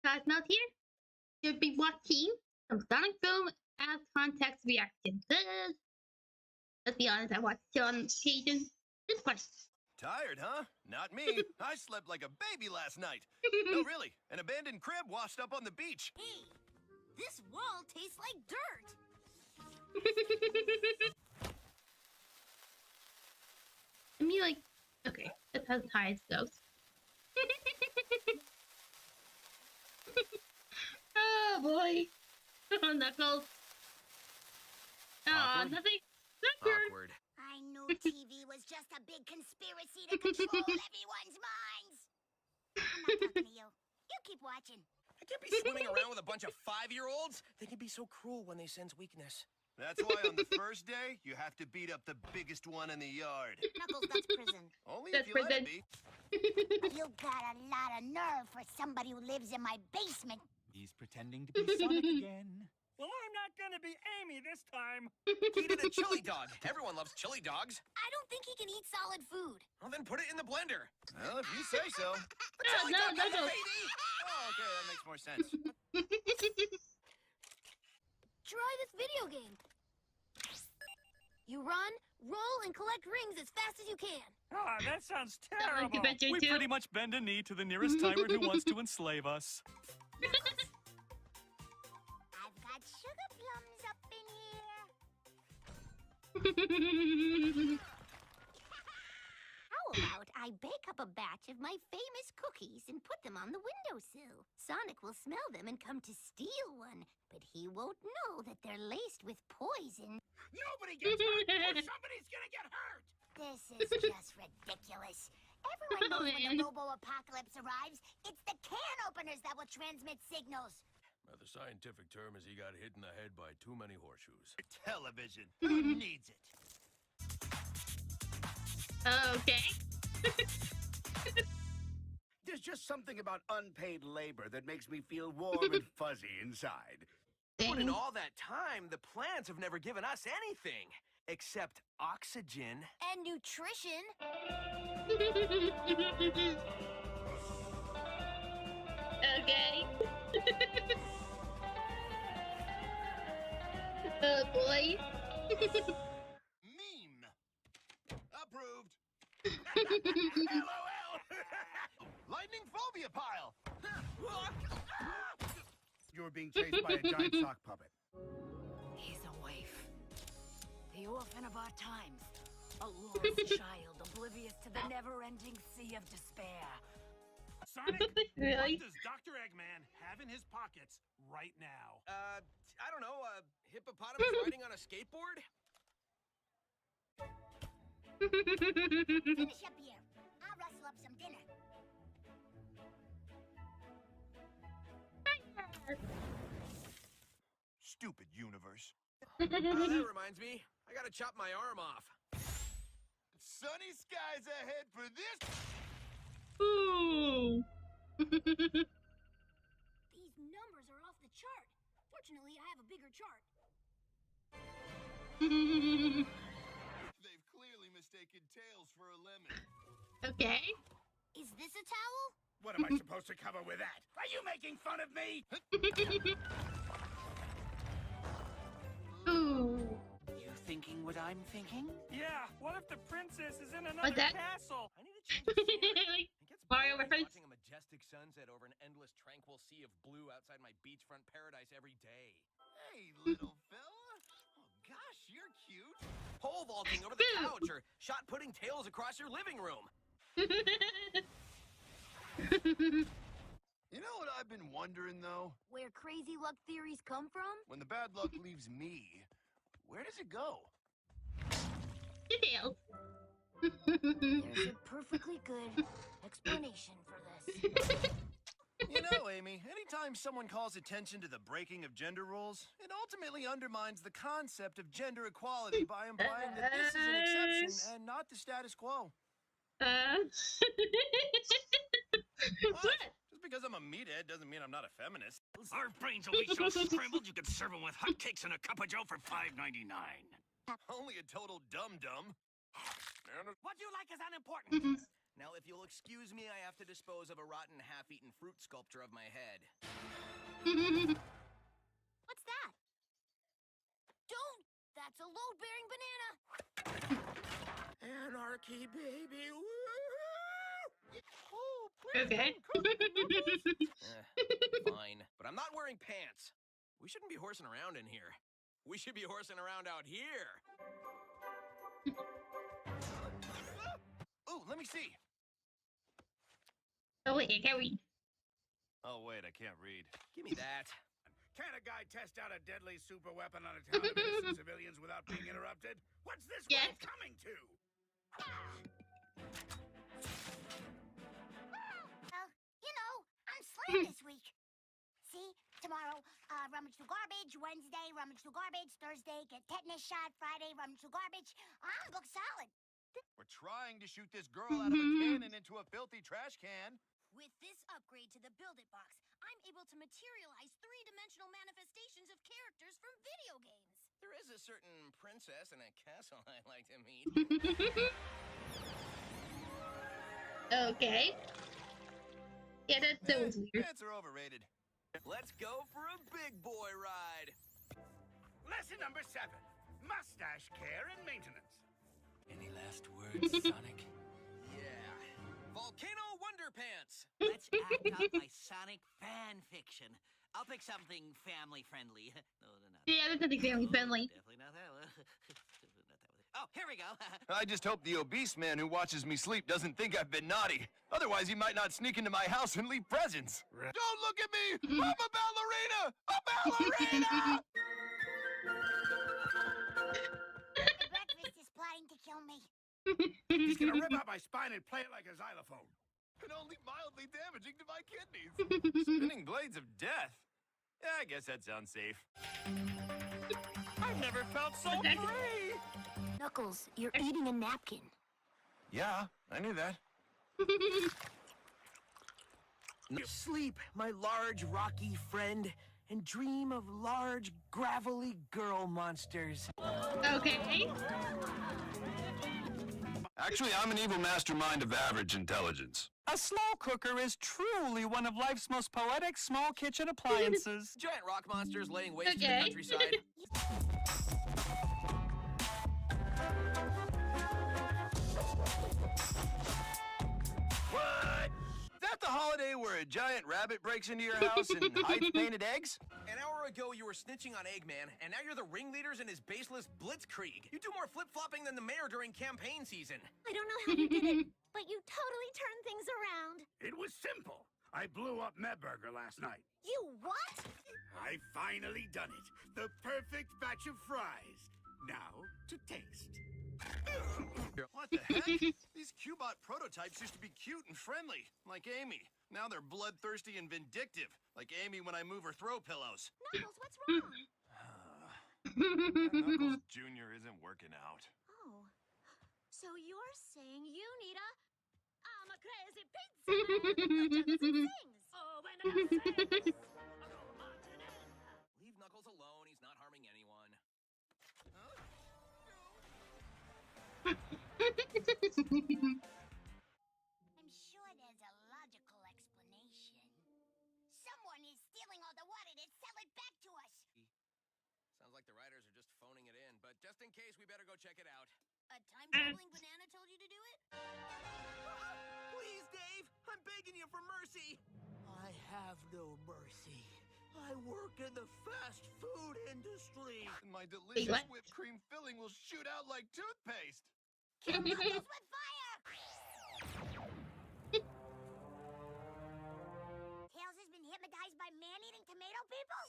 Cosmos here. You'll be watching some Sonic Boom as context reaction. Let's be honest, I watched it on occasion. This one. Tired, huh? Not me. I slept like a baby last night. No, really. An abandoned crib washed up on the beach. Hey, this wall tastes like dirt. I mean, like, okay, that's as high as it goes. Oh boy. Oh, Knuckles. Oh, nothing. Awkward. I knew TV was just a big conspiracy to control everyone's minds. I'm not talking to you. You keep watching. I can't be swimming around with a bunch of 5-year-olds. They can be so cruel when they sense weakness. That's why on the first day, you have to beat up the biggest one in the yard. Knuckles, that's prison. Only That's if you let it prison. be. You got a lot of nerve for somebody who lives in my basement. He's pretending to be Sonic again. Well, I'm not gonna be Amy this time. Eat it a chili dog. Everyone loves chili dogs. I don't think he can eat solid food. Well, then put it in the blender. Well, if you say so. The chili dog has a Knuckles. baby. Oh, okay, that makes more sense. Try this video game. You run, roll, and collect rings as fast as you can. Ah, that sounds Like terrible. Adventure We 2. pretty much bend a knee to the nearest tyrant who wants to enslave us. I've got sugar plums up in here. How about I bake up a batch of my famous cookies and put them on the windowsill? Sonic will smell them and come to steal one, but he won't know that they're laced with poison. Nobody gets hurt, or somebody's gonna get hurt. This is just ridiculous. Everyone knows when man. the Robo-Apocalypse arrives, it's the can openers that will transmit signals. The scientific term is he got hit in the head by too many horseshoes. Television. Who needs it? Okay. There's just something about unpaid labor that makes me feel warm and fuzzy inside. But in all that time, the plants have never given us anything except oxygen. And nutrition. Okay. Oh boy. Meme. Approved. LOL! Lightning phobia pile. You're being chased by a giant sock puppet. He's a waif. The orphan of our times. A lost child oblivious to the never-ending sea of despair. Sonic, Really? what does Dr. Eggman have in his pockets right now? I don't know, a hippopotamus riding on a skateboard? Finish up here. I'll rustle up some dinner. Stupid universe. That reminds me, I gotta chop my arm off. Sunny skies ahead for this. Ooh. These numbers are off the chart. Fortunately, I have a bigger chart. They've clearly mistaken tails for a lemon. Okay. Is this a towel? What am I supposed to cover with that? Are you making fun of me? Ooh. You thinking what I'm thinking? Yeah, what if the princess is in another What's that? castle? I need to change the scenery. It gets Mario boring reference? watching a majestic sunset over an endless tranquil sea of blue outside my beachfront paradise every day. Hey, little fella. Oh, gosh, you're cute. Pole vaulting over the couch or shot putting tails across your living room. You know what I've been wondering, though? Where crazy luck theories come from? When the bad luck leaves me, where does it go? Details. There's a perfectly good explanation for this. You know, Amy, anytime someone calls attention to the breaking of gender rules, it ultimately undermines the concept of gender equality by implying that this is an exception and not the status quo. What? Just because I'm a meathead doesn't mean I'm not a feminist. Our brains will be so scrambled you could serve them with hotcakes and a cup of joe for $5.99. Only a total dum-dum. What you like is unimportant. Now, if you'll excuse me, I have to dispose of a rotten, half-eaten fruit sculpture of my head. What's that? Don't! That's a load-bearing banana! Anarchy, baby! Woo! Okay. Fine, but I'm not wearing pants. We shouldn't be horsing around in here. We should be horsing around out here. Ooh, let me see. Oh wait, I can't read. Oh, wait, I can't read. Give me that. Can a guy test out a deadly super weapon on a town of innocent civilians without being interrupted? What's this Yes. world coming to? Well, you know, I'm slammed this week. See, tomorrow, rummage through garbage. Wednesday, rummage through garbage. Thursday, get tetanus shot. Friday, rummage through garbage. I'm booked solid. We're trying to shoot this girl out of a cannon into a filthy trash can. With this upgrade to the Build It box, I'm able to materialize three-dimensional manifestations of characters from video games. There is a certain princess in a castle I'd like to meet. Okay. Yeah, that was weird. Pants are overrated. Let's go for a big boy ride. Lesson number 7. Mustache care and maintenance. Any last words, Sonic? Yeah. Volcano Wonder Pants. Let's act out my Sonic fan fiction. I'll pick something family friendly. No. Yeah, that's nothing family friendly. Definitely not that one. Not that one. Oh, here we go. I just hope the obese man who watches me sleep doesn't think I've been naughty. Otherwise, he might not sneak into my house and leave presents. Don't look at me! I'm a ballerina! A ballerina! Breakfast is plotting to kill me. He's gonna rip out my spine and play it like a xylophone. And only mildly damaging to my kidneys. Spinning blades of death. Yeah, I guess that sounds safe. I've never felt so free! Knuckles, you're eating a napkin. Yeah, I knew that. Sleep, my large, rocky friend, and dream of large, gravelly girl monsters. Okay. Actually, I'm an evil mastermind of average intelligence. A slow cooker is truly one of life's most poetic small kitchen appliances. Giant rock monsters laying waste to the Okay. countryside. What? Is that the holiday where a giant rabbit breaks into your house and hides painted eggs? An hour ago, you were snitching on Eggman, and now you're the ringleaders in his baseless blitzkrieg. You do more flip-flopping than the mayor during campaign season. I don't know how you did it, but you totally turned things around. It was simple. I blew up Medburger last night. You what? I finally done it. The perfect batch of fries. Now to taste. What the heck? These Cubot prototypes used to be cute and friendly, like Amy. Now they're bloodthirsty and vindictive, like Amy when I move her throw pillows. Knuckles, what's wrong? Knuckles Jr. isn't working out. Oh, so you're saying you need a... I'm a crazy pizza man who does things. Oh, when I say... Leave Knuckles alone. He's not harming anyone. I'm sure there's a logical explanation. Someone is stealing all the water to sell it back to us. Sounds like the writers are just phoning it in, but just in case, we better go check it out. A time-traveling banana told you to do it? Please, Dave! I'm begging you for mercy! I have no mercy. I work in the fast food industry. And my delicious what? whipped cream filling will shoot out like toothpaste. Kill Knuckles with fire! Tails has been hypnotized by man-eating tomato people?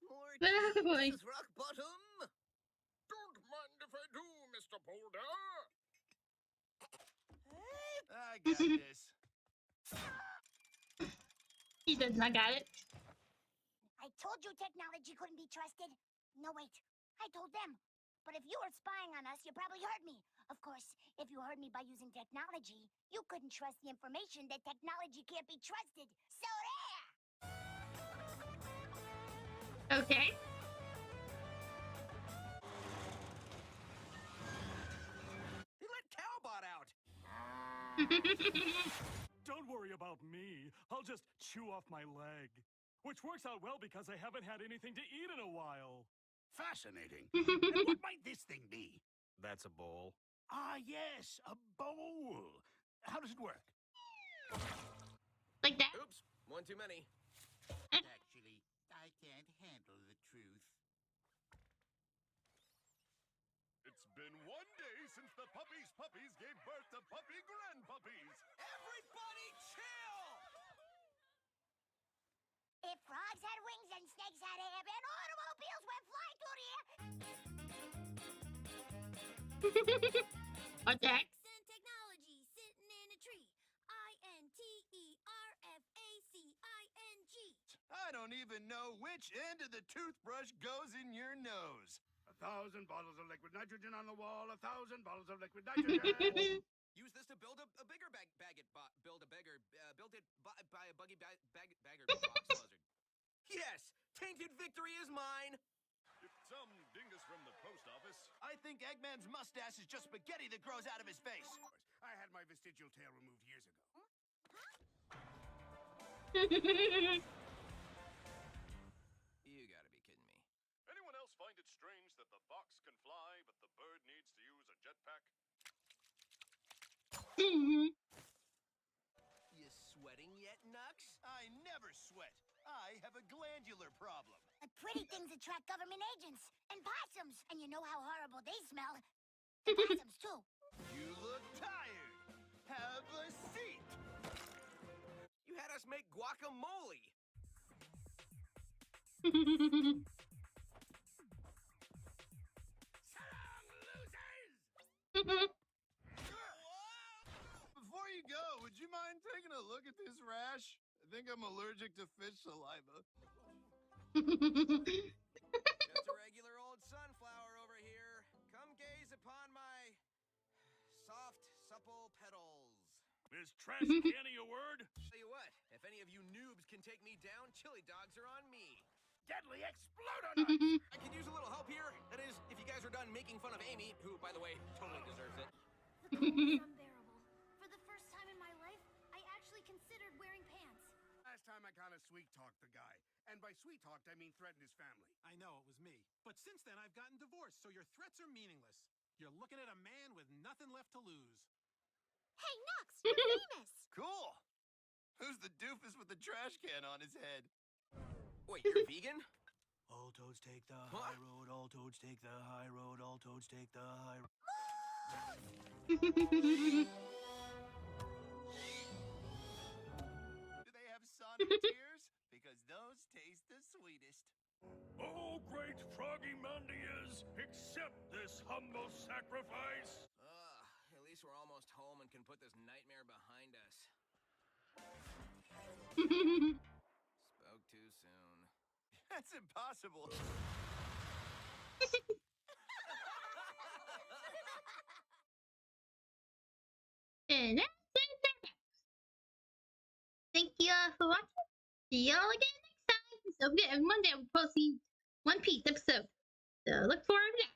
Boy. This is rock bottom. Don't mind if I do, Mr. Boulder. I got this. He does not got it. I told you technology couldn't be trusted. No, wait. I told them. But if you were spying on us, you probably heard me. Of course, if you heard me by using technology, you couldn't trust the information that technology can't be trusted. So there! Okay. He let Cowbot out. Don't worry about me. I'll just chew off my leg. Which works out well because I haven't had anything to eat in a while. Fascinating. And what might this thing be? That's a bowl. Ah, yes, a bowl. How does it work? Like that? Oops, one too many. Actually, I can't handle the truth. It's been 1 day since the puppies gave birth to puppy grandpuppies. Everybody chill! If frogs had wings and snakes had hair and automobiles went flying through the air... Okay. Exxon Technology sitting in a tree. INTERFACING. I don't even know which end of the toothbrush goes in your nose. 1,000 bottles of liquid nitrogen on the wall, 1,000 bottles of liquid nitrogen. Use this to build a bigger build it by a bagger box buzzard. Yes, tainted victory is mine. If some dingus from the post office, I think Eggman's mustache is just spaghetti that grows out of his face. I had my vestigial tail removed years ago. You gotta be kidding me. Anyone else find it strange that the fox can fly, but the bird needs to use a jetpack? You sweating yet, Nux? I never sweat. I have a glandular problem. Pretty things attract government agents and possums. And you know how horrible they smell. The possums, too. You look tired. Have a seat. You had us make guacamole. Before you go, would you mind taking a look at this rash? I think I'm allergic to fish saliva. Just a regular old sunflower over here. Come gaze upon my soft, supple petals. Is trash canny a word? Tell you what, if any of you noobs can take me down, chili dogs are on me. Deadly Explodonauts! I could use a little help here. That is, if you guys are done making fun of Amy, who, by the way, totally deserves it. The cold is unbearable. For the first time in my life, I actually considered wearing pants. Last time I kind of sweet-talked the guy. And by sweet-talked, I mean threatened his family. I know, it was me. But since then, I've gotten divorced, so your threats are meaningless. You're looking at a man with nothing left to lose. Hey, Nux, you're famous! Cool. Who's the doofus with the trash can on his head? Wait, you're vegan? All toads take the Huh? high road, all toads take the high road, all toads take the high road. Do they have Sonic tears? Because those taste the sweetest. Oh, great froggy Mondias, accept this humble sacrifice. At least we're almost home and can put this nightmare behind us. Spoke too soon. That's impossible. And that's it. Thank you all for watching. See y'all again next time. So good. Every Monday I'm posting One Piece episode. So look forward to that.